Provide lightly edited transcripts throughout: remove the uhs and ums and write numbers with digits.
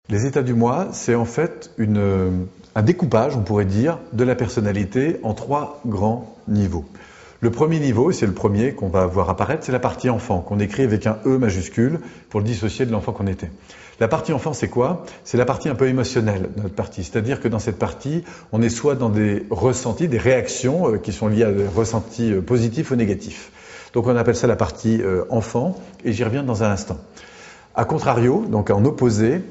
Les états du moi, c'est en fait un découpage, on pourrait dire, de la personnalité en 3 grands niveaux. Le premier niveau, c'est le premier qu'on va voir apparaître, c'est la partie enfant, qu'on écrit avec un E majuscule pour le dissocier de l'enfant qu'on était. La partie enfant, c'est quoi? C'est la partie un peu émotionnelle de notre partie. C'est-à-dire que dans cette partie, on est soit dans des ressentis, des réactions qui sont liées à des ressentis positifs ou négatifs. Donc on appelle ça la partie enfant, et j'y reviens dans un instant. A contrario, donc en opposé,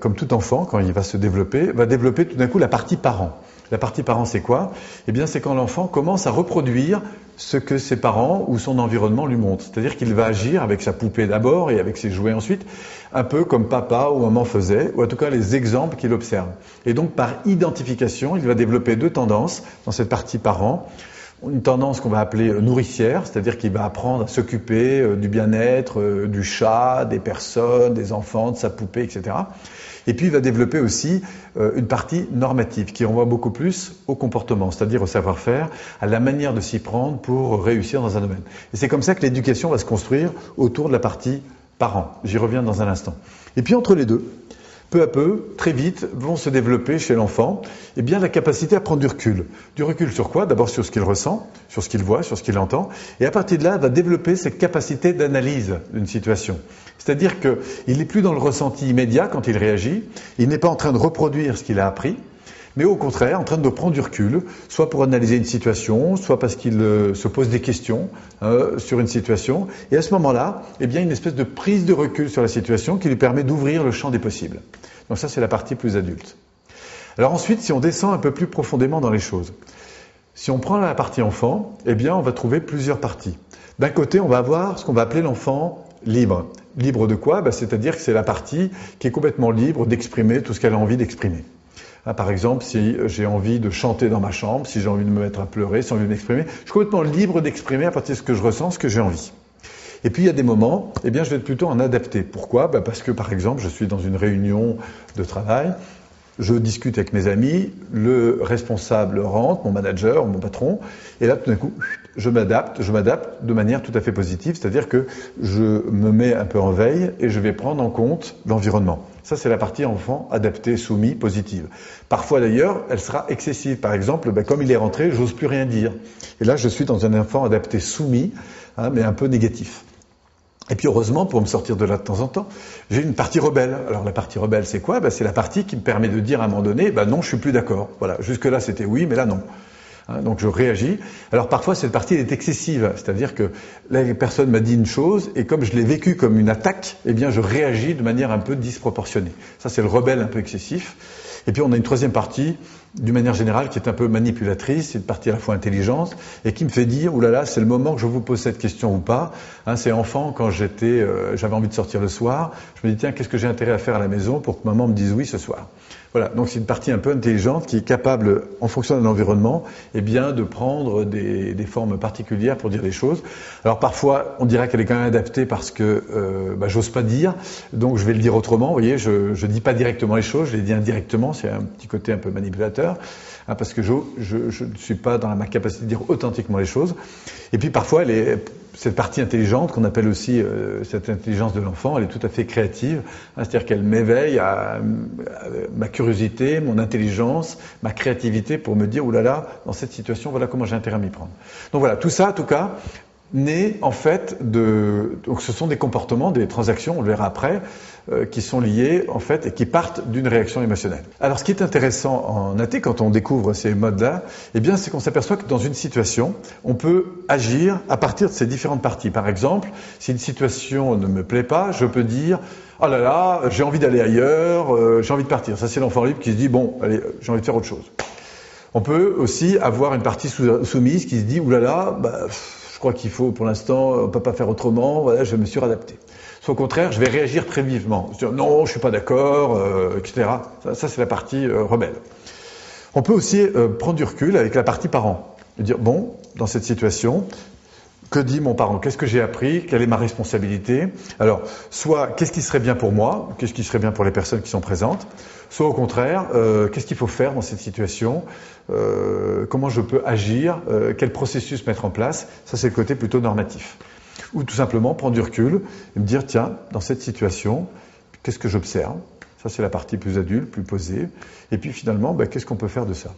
comme tout enfant, quand il va se développer, va développer tout d'un coup la partie parent. La partie parent, c'est quoi? Eh bien, c'est quand l'enfant commence à reproduire ce que ses parents ou son environnement lui montrent. C'est-à-dire qu'il va agir avec sa poupée d'abord et avec ses jouets ensuite, un peu comme papa ou maman faisait, ou en tout cas les exemples qu'il observe. Et donc, par identification, il va développer 2 tendances dans cette partie parent. Une tendance qu'on va appeler nourricière, c'est-à-dire qu'il va apprendre à s'occuper du bien-être, du chat, des personnes, des enfants, de sa poupée, etc. Et puis il va développer aussi une partie normative qui renvoie beaucoup plus au comportement, c'est-à-dire au savoir-faire, à la manière de s'y prendre pour réussir dans un domaine. Et c'est comme ça que l'éducation va se construire autour de la partie parent. J'y reviens dans un instant. Et puis entre les deux, peu à peu, très vite, vont se développer chez l'enfant eh bien, la capacité à prendre du recul. Du recul sur quoi? D'abord sur ce qu'il ressent, sur ce qu'il voit, sur ce qu'il entend. Et à partir de là, va développer cette capacité d'analyse d'une situation. C'est-à-dire qu'il n'est plus dans le ressenti immédiat quand il réagit. Il n'est pas en train de reproduire ce qu'il a appris, mais au contraire, en train de prendre du recul, soit pour analyser une situation, soit parce qu'il se pose des questions sur une situation. Et à ce moment-là, eh bien, une espèce de prise de recul sur la situation qui lui permet d'ouvrir le champ des possibles. Donc ça, c'est la partie plus adulte. Alors ensuite, si on descend un peu plus profondément dans les choses, si on prend la partie enfant, eh bien, on va trouver plusieurs parties. D'un côté, on va avoir ce qu'on va appeler l'enfant libre. Libre de quoi? C'est-à-dire que c'est la partie qui est complètement libre d'exprimer tout ce qu'elle a envie d'exprimer. Par exemple, si j'ai envie de chanter dans ma chambre, si j'ai envie de me mettre à pleurer, si j'ai envie de m'exprimer, je suis complètement libre d'exprimer à partir de ce que je ressens, ce que j'ai envie. Et puis il y a des moments, eh bien, je vais être plutôt en adapté. Pourquoi? Parce que par exemple, je suis dans une réunion de travail, je discute avec mes amis, le responsable rentre, mon manager, mon patron, et là tout d'un coup, je m'adapte de manière tout à fait positive, c'est-à-dire que je me mets un peu en veille et je vais prendre en compte l'environnement. Ça, c'est la partie enfant adaptée, soumis, positive. Parfois d'ailleurs, elle sera excessive. Par exemple, comme il est rentré, j'ose plus rien dire. Et là, je suis dans un enfant adapté, soumis, mais un peu négatif. Et puis heureusement, pour me sortir de là de temps en temps, j'ai une partie rebelle. Alors la partie rebelle, c'est quoi? C'est la partie qui me permet de dire à un moment donné, non, je suis plus d'accord. Voilà, jusque-là c'était oui, mais là non. Donc je réagis. Alors parfois cette partie elle est excessive, c'est-à-dire que la personne m'a dit une chose et comme je l'ai vécu comme une attaque, eh bien je réagis de manière un peu disproportionnée. Ça c'est le rebelle un peu excessif. Et puis on a une troisième partie, d'une manière générale, qui est un peu manipulatrice, c'est une partie à la fois intelligente et qui me fait dire oulala, c'est le moment que je vous pose cette question ou pas. C'est enfant quand j'avais envie de sortir le soir, je me dis tiens qu'est-ce que j'ai intérêt à faire à la maison pour que maman me dise oui ce soir. Voilà, donc c'est une partie un peu intelligente qui est capable, en fonction de l'environnement, eh bien, de prendre des formes particulières pour dire les choses. Alors parfois, on dirait qu'elle est quand même adaptée parce que j'ose pas dire, donc je vais le dire autrement. Vous voyez, je dis pas directement les choses, je les dis indirectement. C'est un petit côté un peu manipulateur, parce que je ne suis pas dans ma capacité de dire authentiquement les choses. Et puis parfois, cette partie intelligente qu'on appelle aussi cette intelligence de l'enfant, elle est tout à fait créative, c'est-à-dire qu'elle m'éveille à ma curiosité, mon intelligence, ma créativité pour me dire oulala, dans cette situation, voilà comment j'ai intérêt à m'y prendre. Donc voilà, tout ça, en tout cas, naît en fait donc ce sont des comportements, des transactions, on le verra après, qui sont liés en fait et qui partent d'une réaction émotionnelle. Alors ce qui est intéressant en AT quand on découvre ces modes-là, eh bien c'est qu'on s'aperçoit que dans une situation, on peut agir à partir de ces différentes parties. Par exemple, si une situation ne me plaît pas, je peux dire oh là là, j'ai envie d'aller ailleurs, j'ai envie de partir. Ça c'est l'enfant libre qui se dit bon, allez, j'ai envie de faire autre chose. On peut aussi avoir une partie soumise qui se dit oulala, je crois qu'il faut, pour l'instant, on ne peut pas faire autrement, voilà, je me suis adapté. Soit au contraire, je vais réagir très vivement. Je vais dire, non, je suis pas d'accord, etc. Ça c'est la partie rebelle. On peut aussi prendre du recul avec la partie parent. Et dire, bon, dans cette situation, que dit mon parent? Qu'est-ce que j'ai appris? Quelle est ma responsabilité? Alors, soit, qu'est-ce qui serait bien pour moi? Qu'est-ce qui serait bien pour les personnes qui sont présentes? Soit au contraire, qu'est-ce qu'il faut faire dans cette situation? Comment je peux agir? Quel processus mettre en place? Ça, c'est le côté plutôt normatif. Ou tout simplement prendre du recul et me dire, tiens, dans cette situation, qu'est-ce que j'observe? Ça, c'est la partie plus adulte, plus posée. Et puis finalement, qu'est-ce qu'on peut faire de ça?